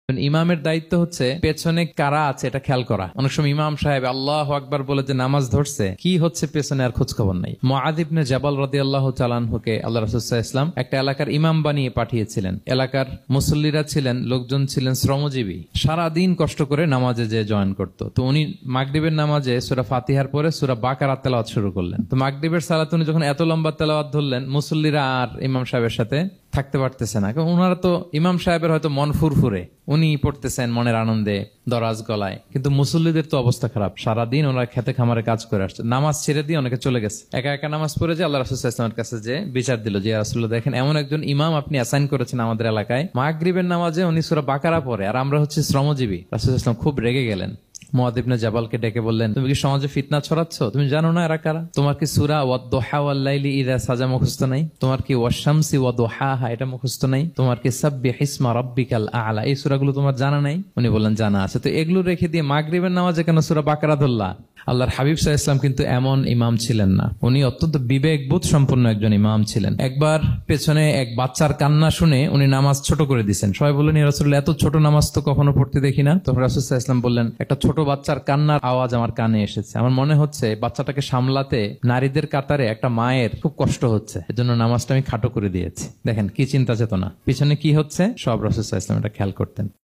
ইমামের দায়িত্ব হচ্ছে পেছনে কারা আছে এটা খেয়াল করা। অনেক সময় ইমাম সাহেব আল্লাহু আকবার বলে যে নামাজ ধরছে, কি হচ্ছে পেছনে আর খোঁজ খবর নাই। মুআয ইবনে জাবাল রাদিয়াল্লাহু তাআলা আনহুকে আল্লাহ রাসূল সাল্লাল্লাহু আলাইহি ওয়াসাল্লাম একটা এলাকার ইমাম বানিয়ে পাঠিয়েছিলেন। এলাকার মুসল্লিরা ছিলেন, লোকজন ছিলেন শ্রমজীবী, সারা দিন কষ্ট করে নামাজে যে জয়েন করতো। তো উনি মাগরিবের নামাজে সূরা ফাতিহার পরে সূরা বাকারা তেলাওয়াত শুরু করলেন। তো মাগরিবের সালাতে উনি যখন এত লম্বা তেলাওয়াত ধরলেন, মুসল্লিরা আর ইমাম সাহেবের সাথে থাকতে পারতেছে না, কারণ ওনারা তো ইমাম সাহেবের হয়তো মন ফুরফুরে, উনি পড়তেছেন মনের আনন্দে দরাজ গলায়, কিন্তু মুসল্লিদের তো অবস্থা খারাপ। সারাদিন ওনারা খেতে খামারে কাজ করে আসছে, নামাজ ছেড়ে দিয়ে অনেকে চলে গেছে, একা একা নামাজ পড়ে যে আল্লাহ রাসূল সাল্লাল্লাহু আলাইহি ওয়াসাল্লামের কাছে যে বিচার দিল যে ইয়া রাসূলুল্লাহ, দেখেন এমন একজন ইমাম আপনি অ্যাসাইন করেছেন আমাদের এলাকায়, মাগরিবের নামাজে উনি সূরা বাকারা পড়ে আর আমরা হচ্ছে শ্রমজীবী। রাসূল সাল্লাল্লাহু আলাইহি ওয়াসাল্লাম খুব রেগে গেলেন। মুআয ইবনে জাবালকে ডেকে বললেন, তুমি কি সমাজে ফিতনা ছড়াচ্ছ? তুমি জানো না এরা কারা? তোমার কি সূরা ওয়াদ-দুহা ওয়াল-লাইলি ইযা সাজা মুখস্থ নাই? তোমার কি ওয়াশ-শামসি ওয়া-দুহাহা এটা মুখস্থ নাই? তোমার কি সাব্বিহিসমা রাব্বিকাল আ'লা এই সূরাগুলো তোমার জানা নাই? উনি বললেন জানা আছে। তো এগুলো রেখে দিয়ে মাগরিবের নামাজে কেন সূরা বাকারা ধরলা? আল্লাহর হাবিব সাল্লাল্লাহু আলাইহি ওয়াসাল্লাম কিন্তু এমন ইমাম ছিলেন না, উনি অত্যন্ত বিবেকবোধ সম্পন্ন একজন ইমাম ছিলেন। একবার পেছনে এক বাচ্চার কান্না শুনে উনি নামাজ ছোট করে দিয়েছেন। সবাই বললেন, ইয়া রাসূলুল্লাহ, এত ছোট নামাজ তো কখনো পড়তে দেখি না। তখন রাসূল সাল্লাল্লাহু আলাইহি ওয়াসাল্লাম বললেন, একটা ছোট বাচ্চার কান্নার আওয়াজ আমার কানে এসেছে, আমার মনে হচ্ছে বাচ্চাটাকে সামলাতে নারীদের কাতারে একটা মায়ের খুব কষ্ট হচ্ছে, এজন্য নামাজটা আমি খাটো করে দিয়েছি। দেখেন কি চিন্তা চেতনা, পিছনে কি হচ্ছে সব রাসূল সাল্লাল্লাহু আলাইহি ওয়াসাল্লাম এটা খেয়াল করতেন।